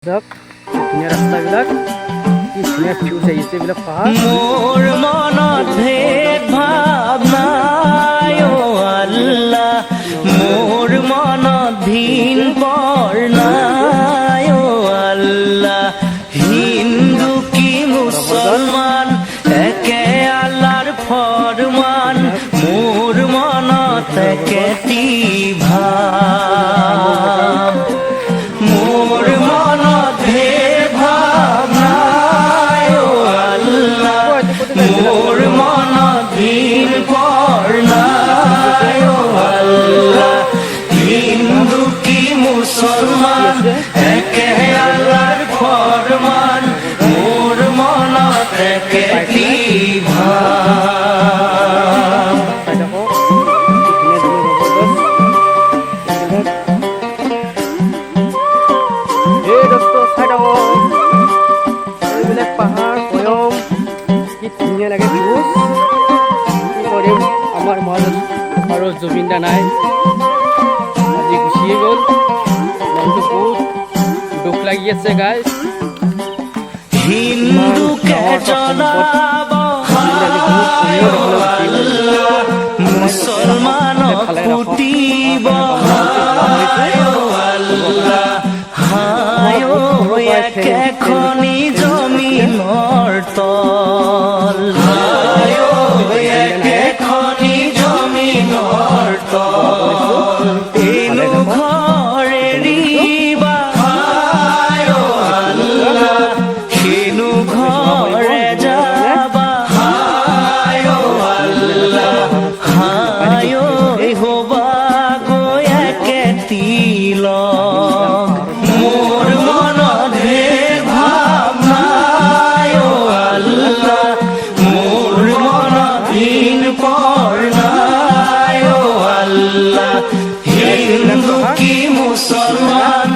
ধুনীয়া ৰাস্তাবিলাক কি ধুনীয়া ভিউ আহিছে এইবিলাক পাহাৰ মোর মনত ভেদ ভাব নাই ও আল্লাহ মোর মনত ভিন পর নাই ও আল্লাহ হিন্দু কি মুসলমান একে আল্লাহর ফরমান মোর মনত একেটি ভাব মোর মনত ভেদ ভাব নাই ও আল্লাহ মোর মনত ভিন পর নাই ও আল্লাহ হিন্দু কি মুসলমান একে আল্লাহর ফরমান মোর মনত একেটি ভাব এইবিলাক পাহাৰ ভৈয়াম কি ধুনীয়া লাগে ভিউ কি কৰিম আমাৰ মাজত আৰু জুবিন দা নাই আজি গুচিয়ে গ'ল মনটো বহুত দুখ লাগি আছে গাইজ হিন্দুকে জনাব মুসলমানক কুটিব হায় একেখনি জমিনৰ তল একেখনি জমিনৰ তল এনো ঘৰ এৰিবা সেনো ঘৰে যাবা হায় হবা গৈ একেটি লগ মোর মনত ভেদ ভাব নাই ও আল্লাহ মোর মনত ভিন পর নাই ও আল্লাহ হিন্দু কি মুসলমান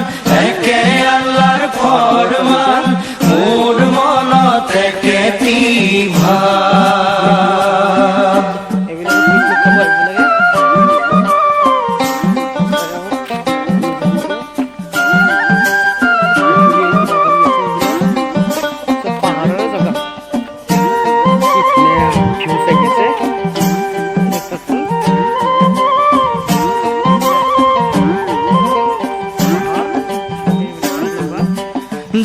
একে আল্লাহর ফরমান মোর মনত একেটি ভাব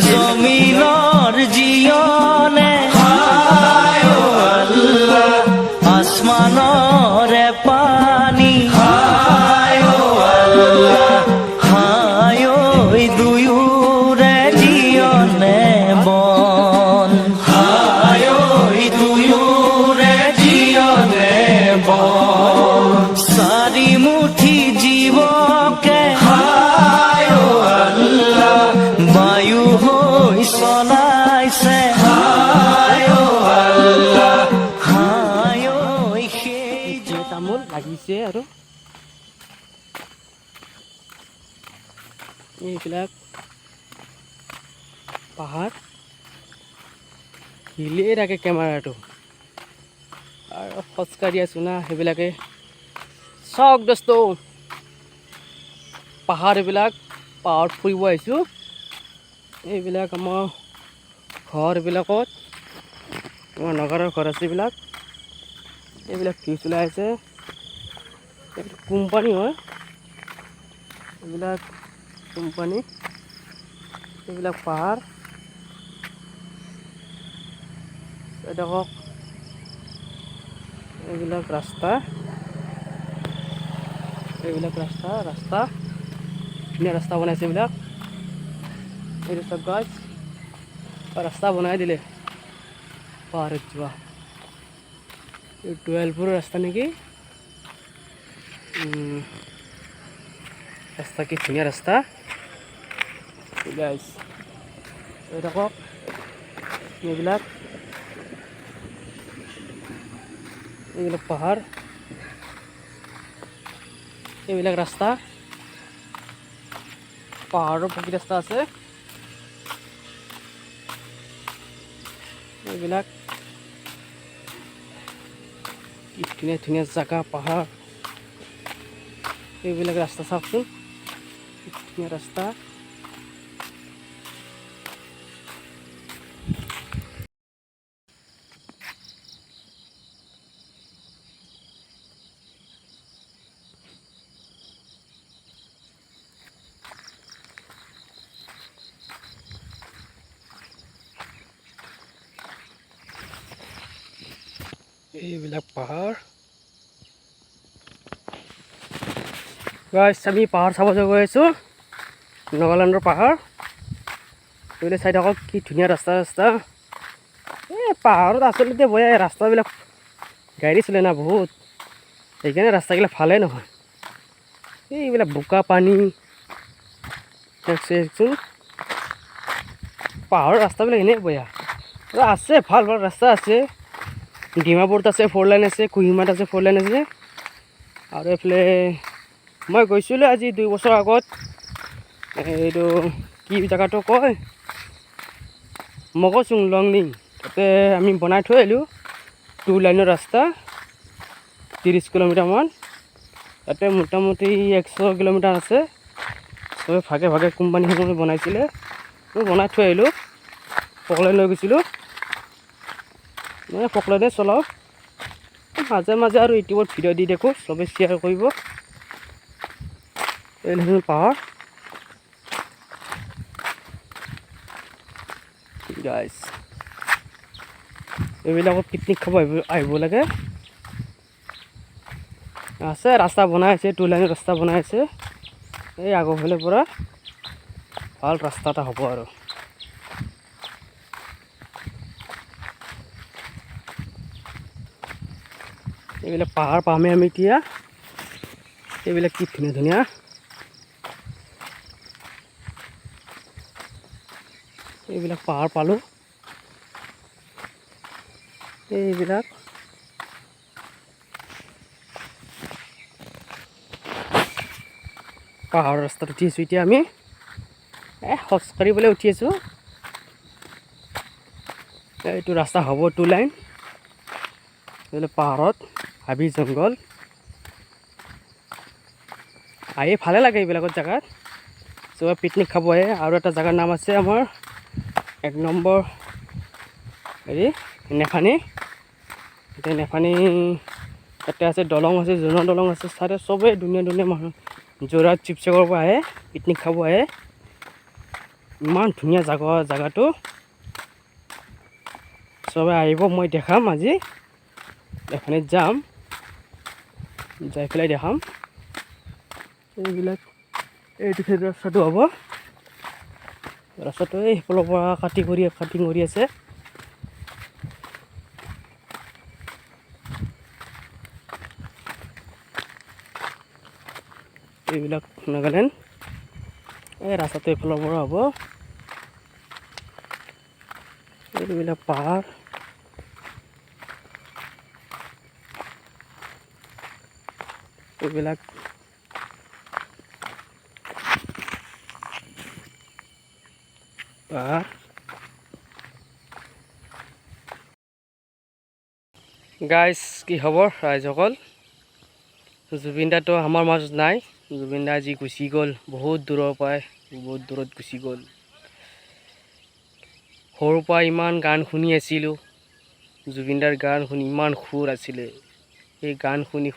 জমিনৰ জিয়নে আসমানৰে পানী হায় দুয়োৰে জিয়নে বন দুয়োৰে জিয়নে বন চাৰি মুঠি জীৱকে বায়ু হৈ চলাইছে সেই তামোল লাগিছে আৰু এইবিলাক পাহাৰ হিলিয়ে থাকে কেমেৰাটো আৰু খোজকাঢ়ি আছো না সেইবিলাকে চাওক দোস্ত পাহাৰ এইবিলাক পাহাৰত ফুৰিব আহিছোঁ এইবিলাক আমাৰ ঘৰ এইবিলাকত আমাৰ নগৰৰ ঘৰ আছে এইবিলাক ভিউ চলাই আছে কোম্পানী হয় এইবিলাক কোম্পানী এইবিলাক পাহাৰ দেখক এইবিলাক ৰাস্তা ধুনীয়া ৰাস্তা বনাইছে এইবিলাক এইটো চব গাছ ৰাস্তা বনাই দিলে পাহাৰত যোৱা এই 12 ৰাস্তা নেকি ৰাস্তা কি ধুনীয়া ৰাস্তা গাইস এই দেখক এইবিলাক পাহাৰ এইবিলাক ৰাস্তা পাহাৰৰ পকি ৰাস্তা আছে এইবিলাক কি ধুনীয়া জাগা পাহাৰ এইবিলাক ৰাস্তা চাওকচোন ধুনীয়া ৰাস্তা এইবিলাক পাহাৰ গাইছ, আমি পাহাৰ চাব গৈ আছোঁ, নাগালেণ্ডৰ পাহাৰ। এইবিলাক চাই থাকক, কি ধুনীয়া ৰাস্তা। এই পাহাৰত আচলতে বয়া ৰাস্তাবিলাক গাড়ী চলে না বহুত, সেইকাৰণে ৰাস্তাবিলাক ভালেই নহয়। এইবিলাক বোকা পানী দেখছোন, পাহাৰৰ ৰাস্তাবিলাক এনেই বয়া। আছে ভাল ৰাস্তা আছে, ডিমাপুৰত আছে 4 লাইন আছে, কুহিমাত আছে 4 লাইন আছে। আৰু এইফালে মই গৈছিলোঁ আজি 2 বছৰ আগত, এইটো কি জেগাটো কয়, মগচুং লংনিং, তাতে আমি বনাই থৈ আহিলোঁ 2 লাইনৰ ৰাস্তা 30 কিলোমিটাৰমান। তাতে মোটামুটি 100 কিলোমিটাৰ আছে, চবে ভাগে ভাগে কোম্পানীসমূহে বনাইছিলে। মই বনাই থৈ আহিলোঁ, পকলাই লৈ গৈছিলোঁ, মানে পকলাইনে চলাওঁ। মাজে মাজে আৰু ইউটিউবত ভিডিঅ' দি দেখোঁ, চবে শ্বেয়াৰ কৰিব। এই পাহাৰ গাইছ, এইবিলাকত পিকনিক খাব আহিব লাগে। আছে ৰাস্তা বনাই আছে, 2 লাইনৰ ৰাস্তা বনাই আছে। এই আগৰফালৰ পৰা ভাল ৰাস্তা এটা হ'ব আৰু। এইবিলাক পাহাৰ পামেই আমি এতিয়া। এইবিলাক কি ধুনীয়া ধুনীয়া, এইবিলাক পাহাৰ পালোঁ। এইবিলাক পাহাৰৰ ৰাস্তাত উঠি আছোঁ এতিয়া আমি, খোজকাঢ়িবলৈ উঠি আছোঁ। এইটো ৰাস্তা হ'ব 2 লাইন। এইবিলাক পাহাৰত হাবি জংঘল, আহি ভালে লাগে এইবিলাকৰ জেগাত, চবে পিকনিক খাব আহে। আৰু এটা জেগাৰ নাম আছে আমাৰ 1 নম্বৰ হেৰি নেফানী। এতিয়া নেফানী তাতে আছে দলং আছে, জোনৰ দলং আছে, তাতে চবেই ধুনীয়া মানুহ যোৰহাট শিৱসাগৰৰ পৰা আহে, পিকনিক খাব আহে। ইমান ধুনীয়া জেগাটো, চবে আহিব, মই দেখাম আজি। এখানে যাম, যাই পেলাই দেখাম। এইবিলাক এইটো সেই ৰাস্তাটো হ'ব, ৰাস্তাটো এই সেইফালৰ পৰা কাটিং কৰি আছে। এইবিলাক নাগালেণ্ড, এই ৰাস্তাটো এইফালৰ পৰা হ'ব। এইবিলাক পাহাৰ, এইবিলাক পাহাৰ। গাইজ, কি খবৰ ৰাইজসকল? জুবিন দাটো আমাৰ মাজত নাই। জুবিন দা আজি গুচি গ'ল, বহুত দূৰৰ পৰাই, বহুত দূৰত গুচি গ'ল। সৰুৰ পৰা ইমান গান শুনি আছিলোঁ, জুবিন দাৰ গান শুনি ইমান সুৰ আছিলে। এই গান শুনি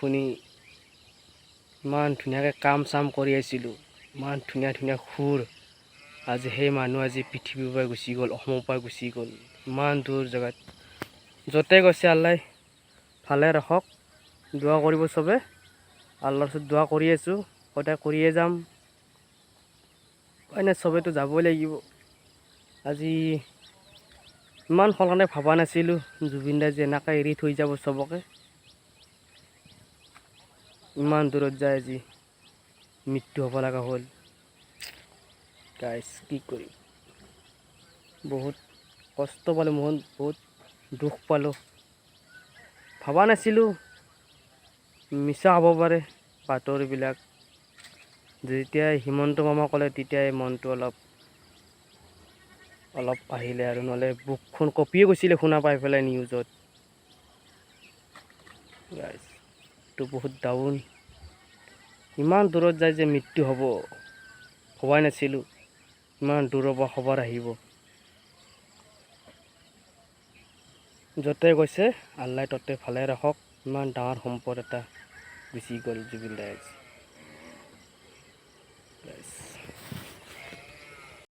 ইমান ধুনীয়াকৈ কাম চাম কৰি আছিলোঁ, ইমান ধুনীয়া সুৰ। আজি সেই মানুহ আজি পৃথিৱীৰ পৰা গুচি গ'ল, অসমৰ পৰা গুচি গ'ল, ইমান দূৰ জেগাত। য'তে গৈছে আল্লাই ভালে ৰাখক, দোৱা কৰিব চবে। আল্লাহৰ ওচৰত দোৱা কৰি আছোঁ, সদায় কৰিয়ে যাম। এনে চবেতো যাবই লাগিব। আজি ইমান সলনে ভবা নাছিলোঁ জুবিন দাই যে এনেকৈ এৰি থৈ যাব চবকে। ইমান দূৰত যায় আজি মৃত্যু হ'ব লগা হ'ল। গাইছ, কি কৰিম, বহুত কষ্ট পালোঁ, বহুত দুখ পালোঁ। ভবা নাছিলোঁ মিছা হ'ব পাৰে বাতৰিবিলাক। যেতিয়াই হিমন্ত মামা ক'লে তেতিয়াই মনটো অলপ আহিলে, আৰু নহ'লে বুকখন কঁপিয়ে গৈছিলে শুনা পাই পেলাই নিউজত। গাইছ, বহুত ডাউন। ইমান দূৰত যায় যে মৃত্যু হ'ব, ভবাই নাছিলোঁ ইমান দূৰৰ পৰা খবৰ আহিব। য'তে গৈছে আল্লাই ততে ভালে ৰাখক। ইমান ডাঙৰ সম্পদ এটা গুচি গ'ল জুবিন দাই।